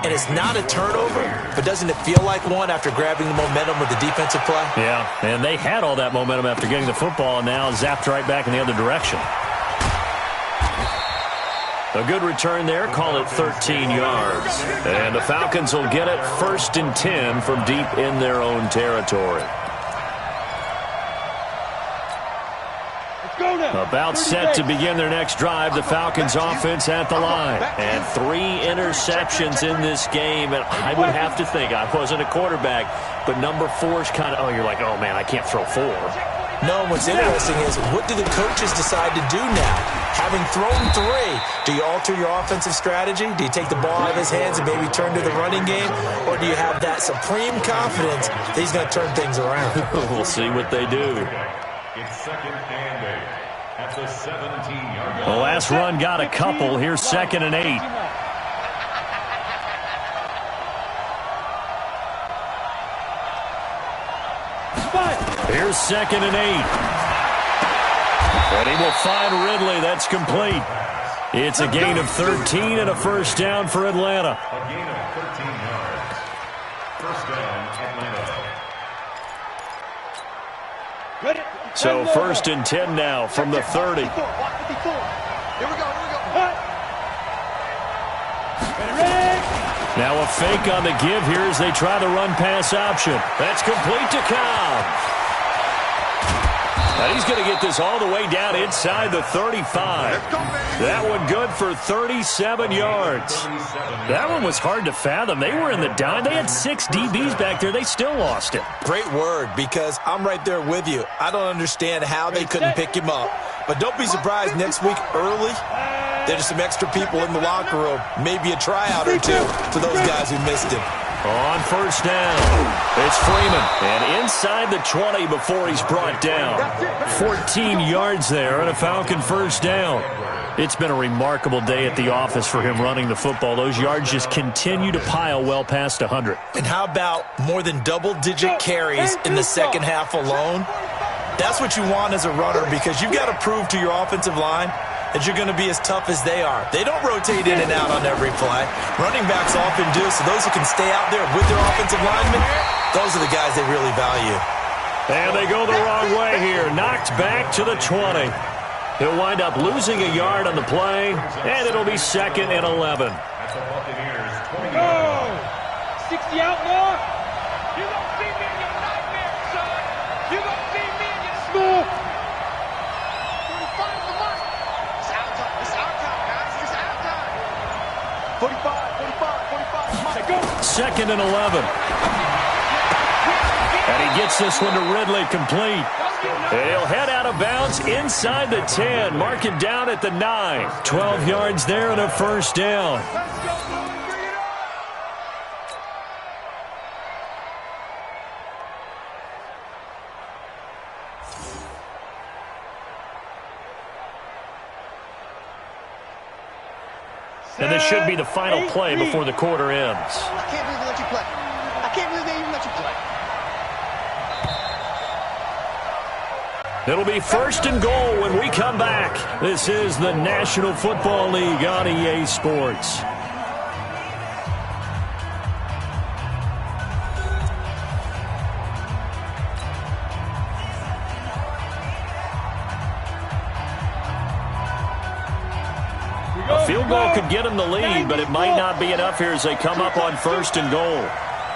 And it's not a turnover, but doesn't it feel like one after grabbing the momentum with the defensive play? Yeah, and they had all that momentum after getting the football and now zapped right back in the other direction. A good return there. Call it 13 yards. And the Falcons will get it 1st and 10 from deep in their own territory. About set to begin their next drive. The Falcons offense at the line. And 3 interceptions in this game. And I would have to think, I wasn't a quarterback, but number 4 is kind of, oh, you're like, oh, man, I can't throw 4. No, what's interesting is what do the coaches decide to do now? Having thrown 3, do you alter your offensive strategy? Do you take the ball out of his hands and maybe turn to the running game? Or do you have that supreme confidence that he's going to turn things around? We'll see what they do. It's 2nd and 8 at the 17-yard line. The last run got a couple. Here's 2nd and 8. Here's 2nd and 8. And he will find Ridley. That's complete. It's a gain of 13 and a 1st down for Atlanta. A gain of 13 yards. 1st down, Atlanta. So 1st and 10 now from the 30. Here we go. Now a fake on the give here as they try the run-pass option. That's complete to Cobb. And he's going to get this all the way down inside the 35. That one good for 37 yards. That one was hard to fathom. They were in the dime. They had 6 DBs back there. They still lost it. Great word, because I'm right there with you. I don't understand how they couldn't pick him up. But don't be surprised next week early, there's some extra people in the locker room. Maybe a tryout or 2 for those guys who missed him. On 1st down, it's Freeman. And inside the 20 before he's brought down. 14 yards there and a Falcon 1st down. It's been a remarkable day at the office for him running the football. Those yards just continue to pile well past 100. And how about more than double-digit carries in the second half alone? That's what you want as a runner, because you've got to prove to your offensive line that you're going to be as tough as they are. They don't rotate in and out on every play. Running backs often do, so those who can stay out there with their offensive linemen, those are the guys they really value. And they go the wrong way here. Knocked back to the 20. He'll wind up losing a yard on the play, and it'll be 2nd and 11. That's the Buccaneers 20. 60 out more. You don't see me in your nightmare, son. You don't see me in your school. 45 the mark. It's our time. It's our time, guys. It's our time. 45. 2nd and 11. And he gets this one to Ridley complete. And he'll head out of bounds inside the 10. Mark it down at the 9. 12 yards there and a 1st down. And this should be the final play before the quarter ends. I can't believe they let you play. I can't believe they even let you play. It'll be 1st and goal when we come back. This is the National Football League on EA Sports. A field goal could get them the lead, but it might not be enough here as they come up on 1st and goal.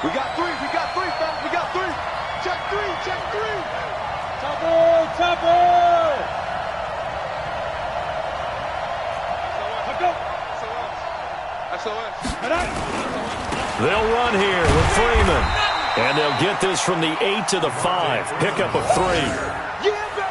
We got 3, fellas. We got 3. Check 3. Chopper! SOS. They'll run here with Freeman. And they'll get this from the 8 to the 5. Pickup of 3.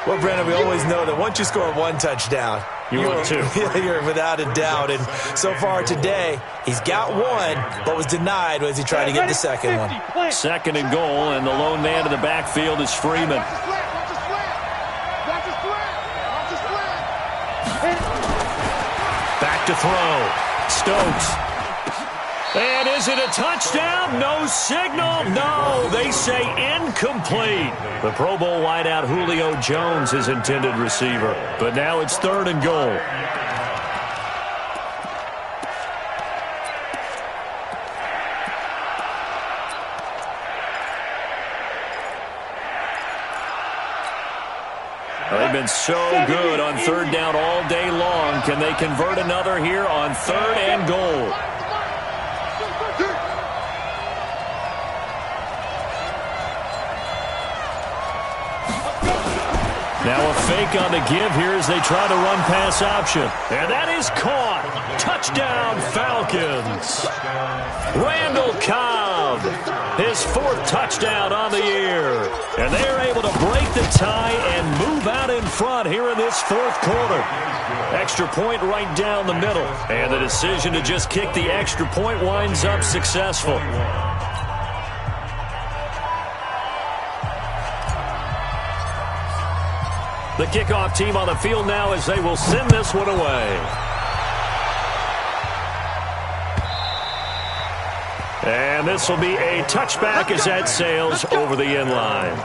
Well, Brandon, we always know that once you score 1 touchdown, you're 2. You're without a doubt. And so far today, he's got 1, but was denied as he tried to get the second one. 2nd and goal, and the lone man in the backfield is Freeman. Back to throw. Stokes. And is it a touchdown? No signal. No, they say incomplete. The Pro Bowl wideout Julio Jones is intended receiver. But now it's 3rd and goal. They've been so good on 3rd down all day long. Can they convert another here on 3rd and goal? Now a fake on the give here as they try to run pass option. And that is caught. Touchdown, Falcons. Randall Cobb, his 4th touchdown on the year. And they are able to break the tie and move out in front here in this 4th quarter. Extra point right down the middle. And the decision to just kick the extra point winds up successful. The kickoff team on the field now as they will send this one away. And this will be a touchback as that sails over the end line.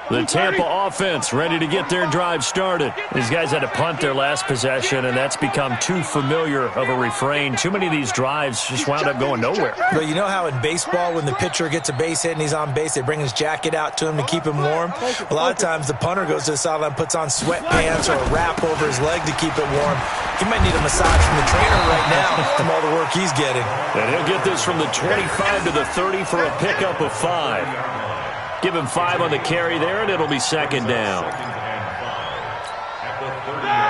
The Tampa offense ready to get their drive started. These guys had to punt their last possession, and that's become too familiar of a refrain. Too many of these drives just wound up going nowhere. But you know how in baseball, when the pitcher gets a base hit and he's on base, they bring his jacket out to him to keep him warm? A lot of times the punter goes to the sideline, puts on sweatpants or a wrap over his leg to keep it warm. He might need a massage from the trainer right now from all the work he's getting. And he'll get this from the 25 to the 30 for a pickup of 5. Give him 5 on the carry there, and it'll be 2nd down.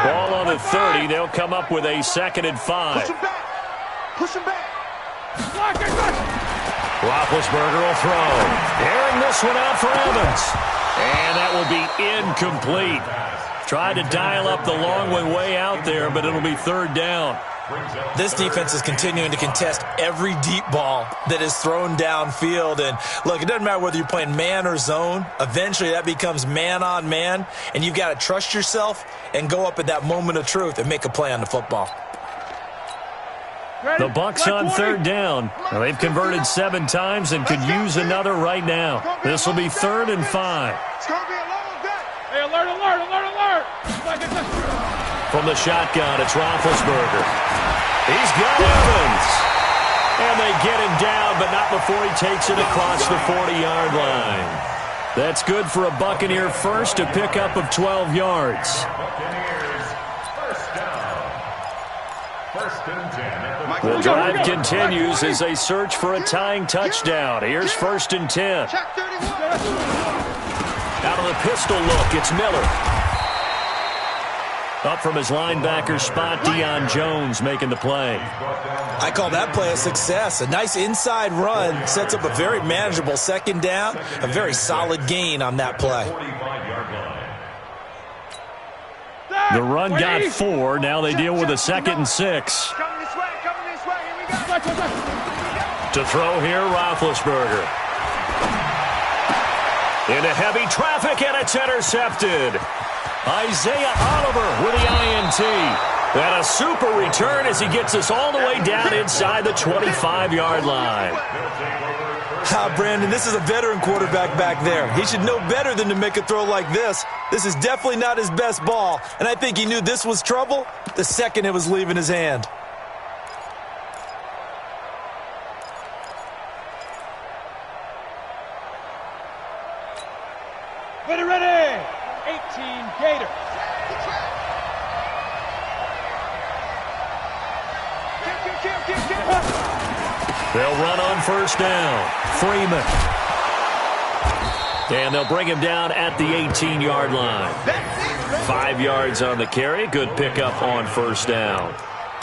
Ball on the 30. They'll come up with a 2nd and 5. Push him back. Push him back. Roethlisberger will throw. Airing this one out for Evans. And that will be incomplete. Tried to dial up the long way out there, but it'll be 3rd down. This defense is continuing to contest every deep ball that is thrown downfield. And, look, it doesn't matter whether you're playing man or zone. Eventually that becomes man on man, and you've got to trust yourself and go up at that moment of truth and make a play on the football. The Bucs on 3rd down. Well, they've converted 7 times and could use another right now. This will be 3rd and 5. It's going to be a long day. Hey, alert, alert, alert, alert. From the shotgun, it's Roethlisberger. He's got Evans. And they get him down, but not before he takes it across the 40-yard line. That's good for a Buccaneer first, a pickup of 12 yards. The drive continues as they search for a tying touchdown. Here's 1st and 10. Out of the pistol look, it's Miller. Up from his linebacker spot, Deion Jones making the play. I call that play a success. A nice inside run sets up a very manageable 2nd down. A very solid gain on that play. The run got 4. Now they deal with a 2nd and 6. Coming this way, here we go. To throw here, Roethlisberger. Into heavy traffic, and it's intercepted. Isaiah Oliver with the INT. And a super return as he gets us all the way down inside the 25-yard line. Brandon, this is a veteran quarterback back there. He should know better than to make a throw like this. This is definitely not his best ball, and I think he knew this was trouble the second it was leaving his hand. Ready, ready. 18 Gator. They'll run on 1st down. Freeman. And they'll bring him down at the 18-yard line. 5 yards on the carry. Good pickup on 1st down.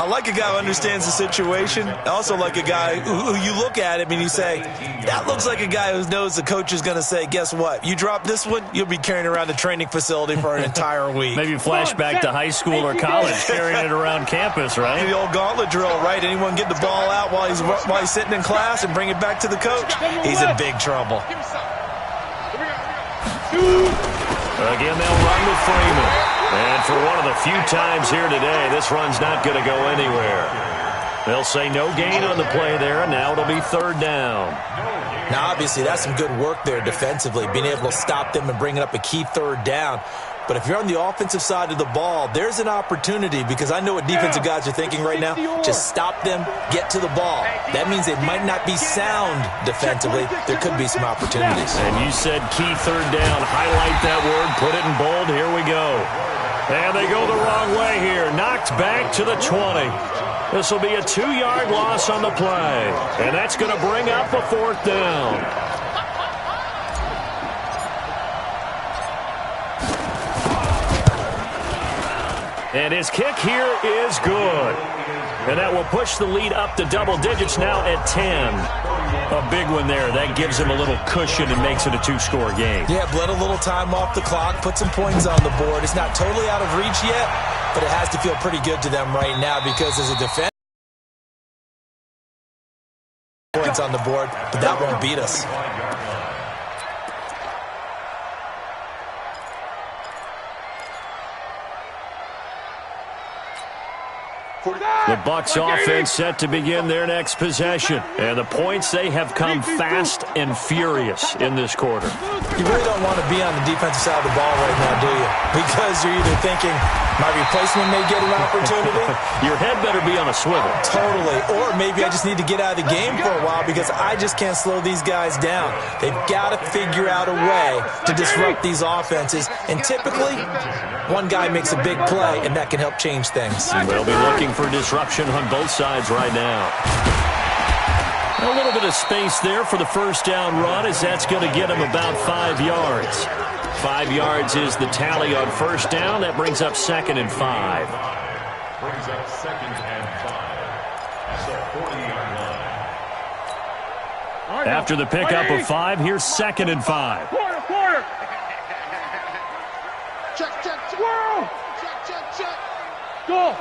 I like a guy who understands the situation. I also like a guy who you look at him and you say, that looks like a guy who knows the coach is going to say, guess what? You drop this one, you'll be carrying around the training facility for an entire week. Maybe flashback to high school or college, carrying it around campus, right? The old gauntlet drill, right? Anyone get the ball out while he's sitting in class and bring it back to the coach? He's in big trouble. Again, they'll run with Freeman. And for one of the few times here today, this run's not going to go anywhere. They'll say no gain on the play there, and now it'll be third down. Now, obviously, that's some good work there defensively, being able to stop them and bringing up a key third down. But if you're on the offensive side of the ball, there's an opportunity, because I know what defensive guys are thinking right now. Just stop them, get to the ball. That means they might not be sound defensively. There could be some opportunities. And you said key third down. Highlight that word, put it in bold. Here we go. And they go the wrong way here. Knocked back to the 20. This will be a 2-yard loss on the play. And that's going to bring up a fourth down. And his kick here is good. And that will push the lead up to double digits now at 10. A big one there. That gives him a little cushion and makes it a 2-score game. Yeah, bled a little time off the clock, put some points on the board. It's not totally out of reach yet, but it has to feel pretty good to them right now, because as a defense, points on the board, but that won't beat us. The Bucs offense set to begin their next possession. And the points, they have come fast and furious in this quarter. You really don't want to be on the defensive side of the ball right now, do you? Because you're either thinking, my replacement may get an opportunity. Your head better be on a swivel. Totally. Or maybe I just need to get out of the game for a while, because I just can't slow these guys down. They've got to figure out a way to disrupt these offenses. And typically, one guy makes a big play, and that can help change things. They'll be looking for disruption on both sides right now. A little bit of space there for the first down run, as that's going to get him about 5 yards. 5 yards is the tally on first down. That brings up 2nd and 5. Brings up 2nd and 5 at the 40-yard line. After the pickup of 5, here's 2nd and 5. Quarter. Check. Swirl. Check. Go.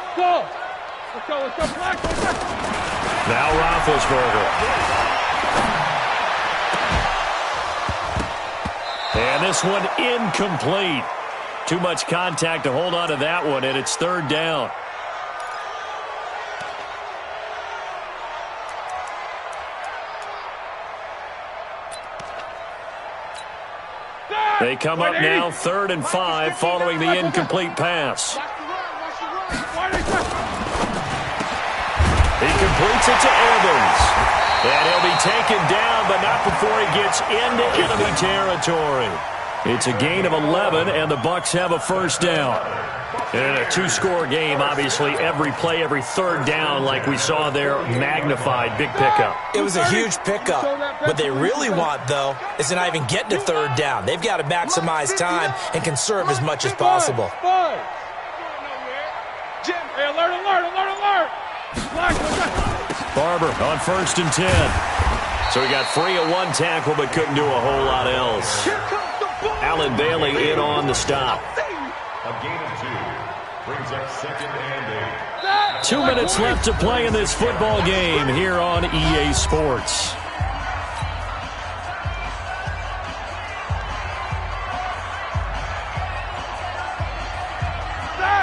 Let's go, Black. Now Roethlisberger. And this one incomplete. Too much contact to hold on to that one, and it's third down. They come up now 3rd and 5 following the incomplete pass. He completes it to Evans. And he'll be taken down, but not before he gets into enemy territory. It's a gain of 11, and the Bucs have a first down. And a 2-score game, obviously, every play, every third down, like we saw there, magnified, big pickup. It was a huge pickup. What they really want, though, is to not even get to third down. They've got to maximize time and conserve as much as possible. Hey, alert. Barber on 1st and 10. So he got free of one tackle, but couldn't do a whole lot else. Allen Bailey in on the stop. A gain of 2 brings up 2nd and 8. 2 minutes left to play in this football game here on EA Sports.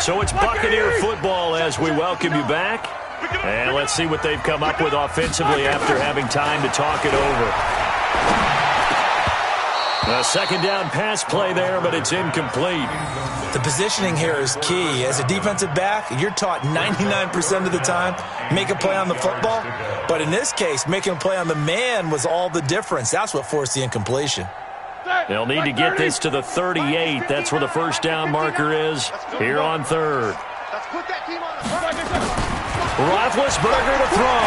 So it's Buccaneer football as we welcome you back. And let's see what they've come up with offensively after having time to talk it over. A 2nd down pass play there, but it's incomplete. The positioning here is key. As a defensive back, you're taught 99% of the time, make a play on the football. But in this case, making a play on the man was all the difference. That's what forced the incompletion. They'll need to get this to the 38. That's where the first down marker is here on 3rd. Roethlisberger to throw.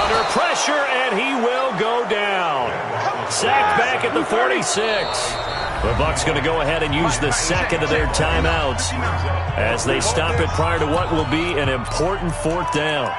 Under pressure, and he will go down. Sacked back at the 46. The Bucs going to go ahead and use the second of their timeouts as they stop it prior to what will be an important fourth down.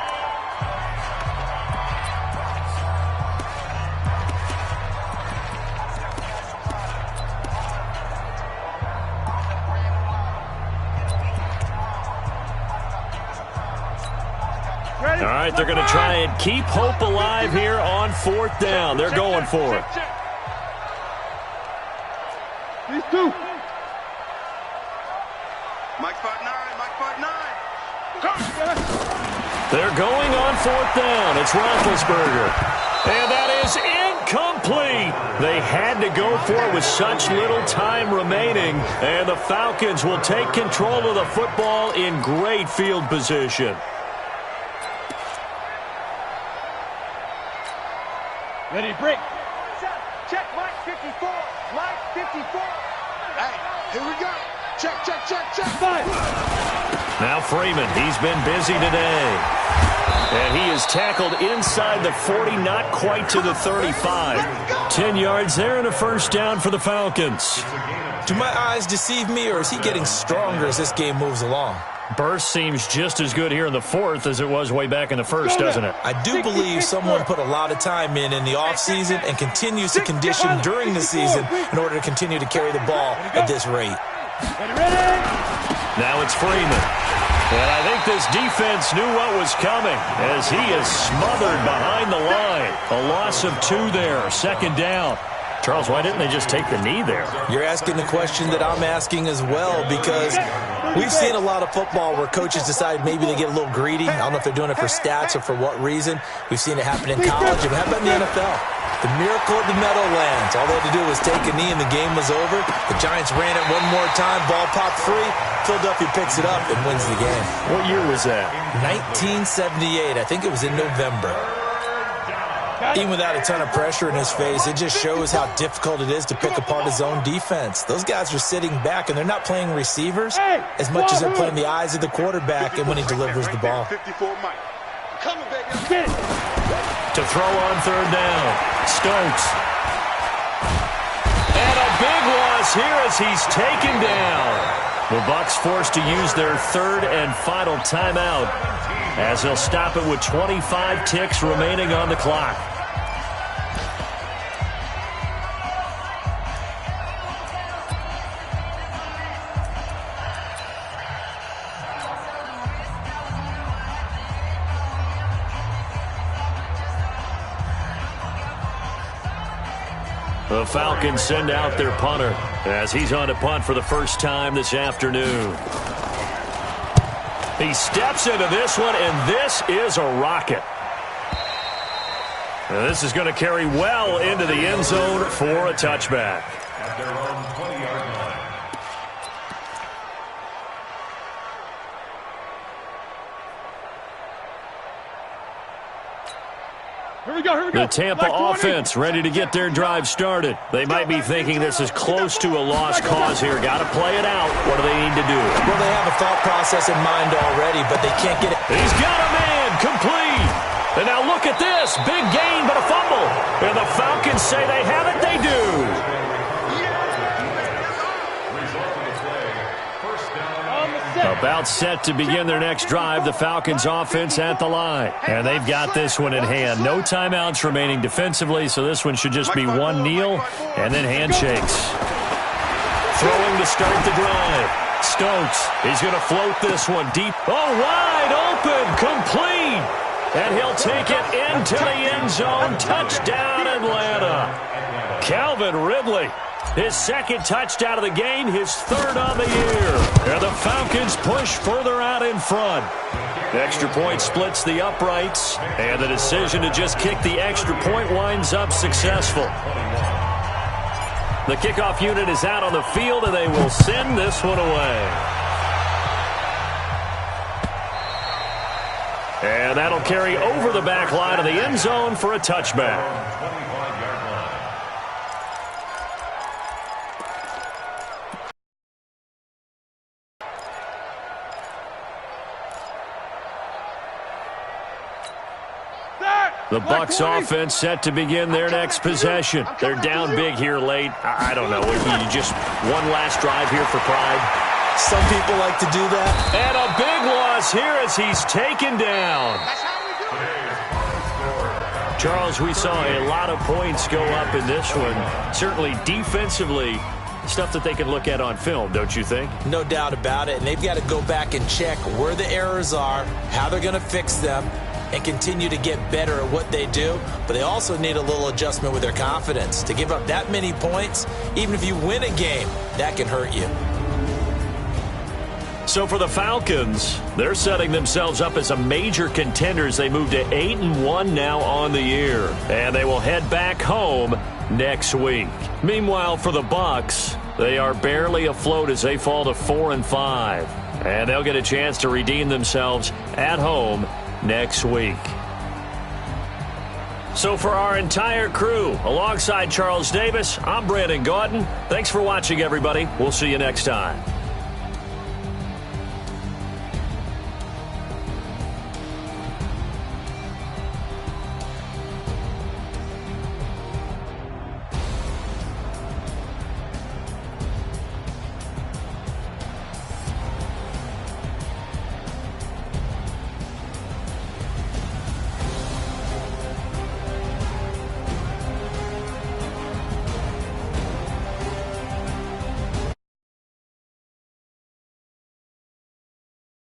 All right, they're going to try and keep hope alive here on fourth down. They're going for it. These two. Mike 5-9, Mike 5-9. They're going on fourth down. It's Roethlisberger. And that is incomplete. They had to go for it with such little time remaining. And the Falcons will take control of the football in great field position. Ready, break. Check Mike 54. Mike 54. Hey, here we go. Check, check, check, check. Five. Now Freeman, he's been busy today. And he is tackled inside the 40, not quite to the 35. 10 yards there and a first down for the Falcons. Do my eyes deceive me, or is he getting stronger as this game moves along? Burst seems just as good here in the fourth as it was way back in the first, doesn't it? I do believe someone put a lot of time in the offseason and continues to condition during the season in order to continue to carry the ball at this rate. Ready. Now it's Freeman. And I think this defense knew what was coming as he is smothered behind the line. A loss of 2 there, second down. Charles, why didn't they just take the knee there? You're asking the question that I'm asking as well, because we've seen a lot of football where coaches decide maybe they get a little greedy. I don't know if they're doing it for stats or for what reason. We've seen it happen in college. But how about in the NFL? The miracle of the Meadowlands. All they had to do was take a knee and the game was over. The Giants ran it one more time. Ball popped free. Philadelphia picks it up and wins the game. What year was that? 1978. I think it was in November. Even without a ton of pressure in his face, it just shows how difficult it is to pick apart his own defense. Those guys are sitting back, and they're not playing receivers as much as they're playing the eyes of the quarterback and when he delivers the ball. 54, Mike. Coming, baby. Get it. To throw on third down. Stokes. And a big loss here as he's taken down. The Bucs forced to use their third and final timeout as they'll stop it with 25 ticks remaining on the clock. The Falcons send out their punter as he's on to punt for the first time this afternoon. He steps into this one, and this is a rocket. And this is going to carry well into the end zone for a touchback. At their own 20-yard line. Here we go, here we go. The Tampa offense ready to get their drive started. They might be thinking this is close to a lost cause here. Got to play it out. What do they need to do? Well, they have a thought process in mind already, but they can't get it. He's got a man, complete. And now look at this. Big gain, but a fumble. And the Falcons say they have it. They do. About set to begin their next drive, the Falcons offense at the line. And they've got this one in hand. No timeouts remaining defensively, so this one should just be one kneel and then handshakes. Throwing to start the drive. Stokes, he's going to float this one deep. Oh, wide open, complete. And he'll take it into the end zone. Touchdown, Atlanta. Calvin Ridley. His second touchdown of the game, his third on the year. And the Falcons push further out in front. The extra point splits the uprights, and the decision to just kick the extra point winds up successful. The kickoff unit is out on the field, and they will send this one away. And that'll carry over the back line of the end zone for a touchback. The Bucs offense set to begin their next possession. They're down big here late. I don't know. You just one last drive here for pride. Some people like to do that. And a big loss here as he's taken down. Charles, we saw a lot of points go up in this one. Certainly defensively, stuff that they can look at on film, don't you think? No doubt about it. And they've got to go back and check where the errors are, how they're going to fix them, and continue to get better at what they do. But they also need a little adjustment with their confidence. To give up that many points, even if you win a game, that can hurt you. So for the Falcons, they're setting themselves up as a major contender as they move to 8-1 now on the year. And they will head back home next week. Meanwhile, for the Bucs, they are barely afloat as they fall to 4-5. And they'll get a chance to redeem themselves at home next week. So for our entire crew, alongside Charles Davis, I'm Brandon Gaudin. Thanks for watching, everybody. We'll see you next time.